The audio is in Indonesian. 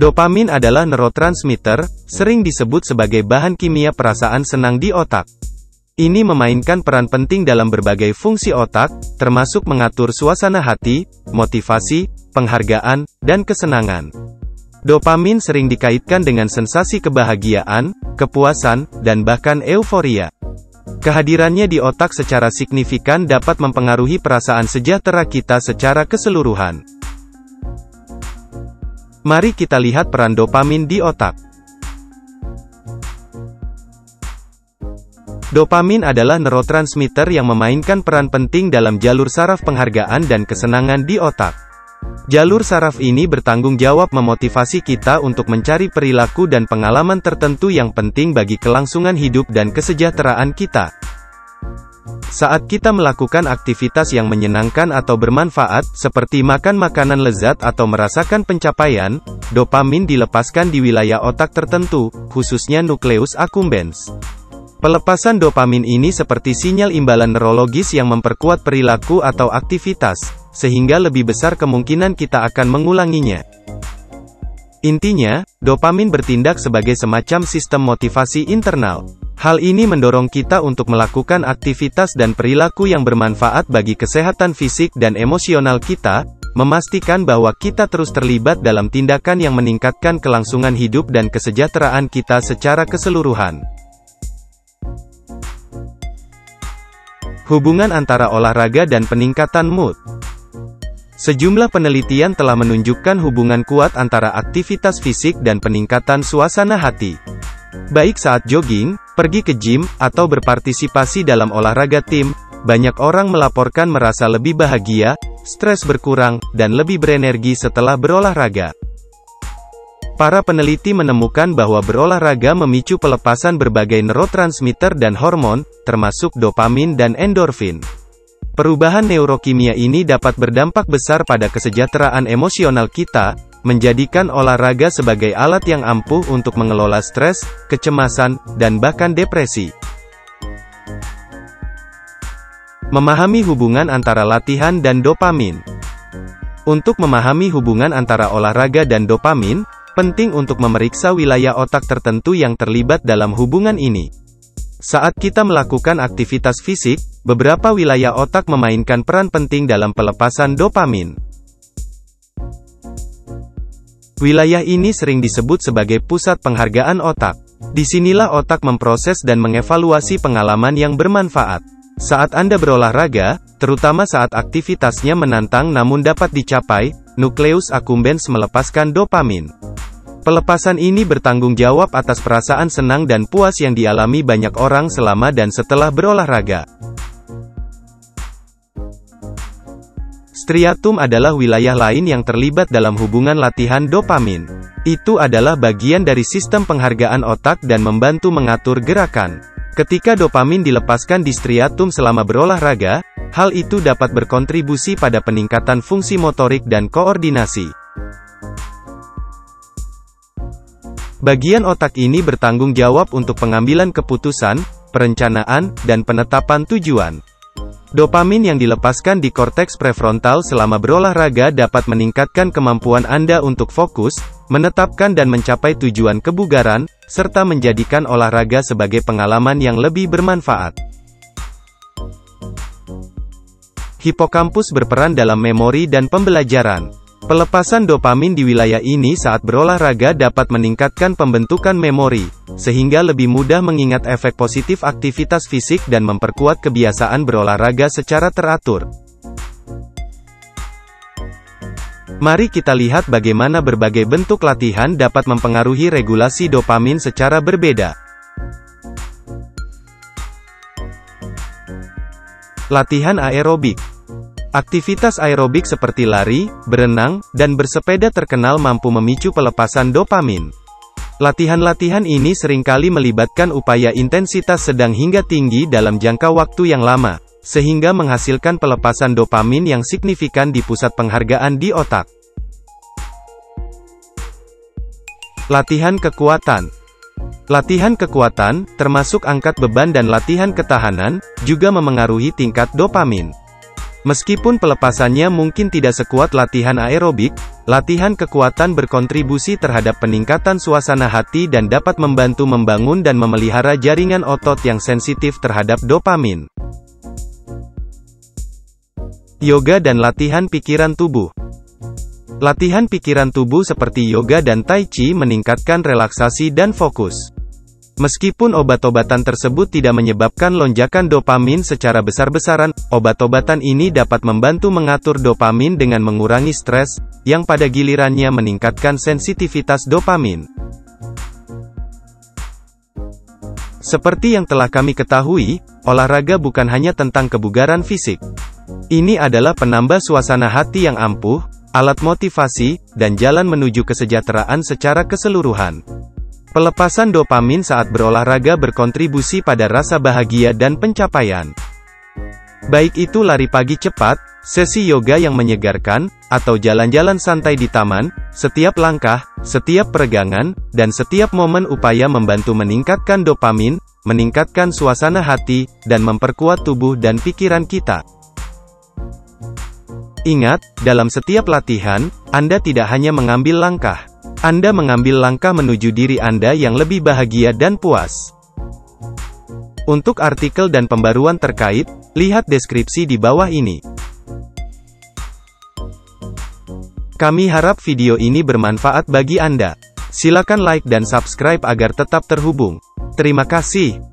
Dopamin adalah neurotransmitter, sering disebut sebagai bahan kimia perasaan senang di otak. Ini memainkan peran penting dalam berbagai fungsi otak, termasuk mengatur suasana hati, motivasi, penghargaan, dan kesenangan. Dopamin sering dikaitkan dengan sensasi kebahagiaan, kepuasan, dan bahkan euforia. Kehadirannya di otak secara signifikan dapat mempengaruhi perasaan sejahtera kita secara keseluruhan. Mari kita lihat peran dopamin di otak. Dopamin adalah neurotransmitter yang memainkan peran penting dalam jalur saraf penghargaan dan kesenangan di otak. Jalur saraf ini bertanggung jawab memotivasi kita untuk mencari perilaku dan pengalaman tertentu yang penting bagi kelangsungan hidup dan kesejahteraan kita. Saat kita melakukan aktivitas yang menyenangkan atau bermanfaat, seperti makan makanan lezat atau merasakan pencapaian, dopamin dilepaskan di wilayah otak tertentu, khususnya nukleus accumbens. Pelepasan dopamin ini seperti sinyal imbalan neurologis yang memperkuat perilaku atau aktivitas, sehingga lebih besar kemungkinan kita akan mengulanginya. Intinya, dopamin bertindak sebagai semacam sistem motivasi internal. Hal ini mendorong kita untuk melakukan aktivitas dan perilaku yang bermanfaat bagi kesehatan fisik dan emosional kita, memastikan bahwa kita terus terlibat dalam tindakan yang meningkatkan kelangsungan hidup dan kesejahteraan kita secara keseluruhan. Hubungan antara olahraga dan peningkatan mood. Sejumlah penelitian telah menunjukkan hubungan kuat antara aktivitas fisik dan peningkatan suasana hati. Baik saat jogging, pergi ke gym, atau berpartisipasi dalam olahraga tim, banyak orang melaporkan merasa lebih bahagia, stres berkurang, dan lebih berenergi setelah berolahraga. Para peneliti menemukan bahwa berolahraga memicu pelepasan berbagai neurotransmitter dan hormon, termasuk dopamin dan endorfin. Perubahan neurokimia ini dapat berdampak besar pada kesejahteraan emosional kita, menjadikan olahraga sebagai alat yang ampuh untuk mengelola stres, kecemasan, dan bahkan depresi. Memahami hubungan antara latihan dan dopamin. Untuk memahami hubungan antara olahraga dan dopamin, penting untuk memeriksa wilayah otak tertentu yang terlibat dalam hubungan ini. Saat kita melakukan aktivitas fisik, beberapa wilayah otak memainkan peran penting dalam pelepasan dopamin. Wilayah ini sering disebut sebagai pusat penghargaan otak. Disinilah otak memproses dan mengevaluasi pengalaman yang bermanfaat. Saat Anda berolahraga, terutama saat aktivitasnya menantang namun dapat dicapai, nukleus accumbens melepaskan dopamin. Pelepasan ini bertanggung jawab atas perasaan senang dan puas yang dialami banyak orang selama dan setelah berolahraga. Striatum adalah wilayah lain yang terlibat dalam hubungan latihan dopamin. Itu adalah bagian dari sistem penghargaan otak dan membantu mengatur gerakan. Ketika dopamin dilepaskan di striatum selama berolahraga, hal itu dapat berkontribusi pada peningkatan fungsi motorik dan koordinasi. Bagian otak ini bertanggung jawab untuk pengambilan keputusan, perencanaan, dan penetapan tujuan. Dopamin yang dilepaskan di korteks prefrontal selama berolahraga dapat meningkatkan kemampuan Anda untuk fokus, menetapkan dan mencapai tujuan kebugaran, serta menjadikan olahraga sebagai pengalaman yang lebih bermanfaat. Hipokampus berperan dalam memori dan pembelajaran. Pelepasan dopamin di wilayah ini saat berolahraga dapat meningkatkan pembentukan memori, sehingga lebih mudah mengingat efek positif aktivitas fisik dan memperkuat kebiasaan berolahraga secara teratur. Mari kita lihat bagaimana berbagai bentuk latihan dapat mempengaruhi regulasi dopamin secara berbeda. Latihan aerobik. Aktivitas aerobik seperti lari, berenang, dan bersepeda terkenal mampu memicu pelepasan dopamin. Latihan-latihan ini seringkali melibatkan upaya intensitas sedang hingga tinggi dalam jangka waktu yang lama, sehingga menghasilkan pelepasan dopamin yang signifikan di pusat penghargaan di otak. Latihan kekuatan. Latihan kekuatan, termasuk angkat beban dan latihan ketahanan, juga memengaruhi tingkat dopamin. Meskipun pelepasannya mungkin tidak sekuat latihan aerobik, Latihan kekuatan berkontribusi terhadap peningkatan suasana hati dan dapat membantu membangun dan memelihara jaringan otot yang sensitif terhadap dopamin. Yoga dan latihan pikiran tubuh. Latihan pikiran tubuh seperti yoga dan tai chi meningkatkan relaksasi dan fokus. Meskipun obat-obatan tersebut tidak menyebabkan lonjakan dopamin secara besar-besaran, obat-obatan ini dapat membantu mengatur dopamin dengan mengurangi stres, yang pada gilirannya meningkatkan sensitivitas dopamin. Seperti yang telah kami ketahui, olahraga bukan hanya tentang kebugaran fisik. Ini adalah penambah suasana hati yang ampuh, alat motivasi, dan jalan menuju kesejahteraan secara keseluruhan. Pelepasan dopamin saat berolahraga berkontribusi pada rasa bahagia dan pencapaian. Baik itu lari pagi cepat, sesi yoga yang menyegarkan, atau jalan-jalan santai di taman, setiap langkah, setiap peregangan, dan setiap momen upaya membantu meningkatkan dopamin, meningkatkan suasana hati, dan memperkuat tubuh dan pikiran kita. Ingat, dalam setiap latihan, Anda tidak hanya mengambil langkah. Anda mengambil langkah menuju diri Anda yang lebih bahagia dan puas. Untuk artikel dan pembaruan terkait, lihat deskripsi di bawah ini. Kami harap video ini bermanfaat bagi Anda. Silakan like dan subscribe agar tetap terhubung. Terima kasih.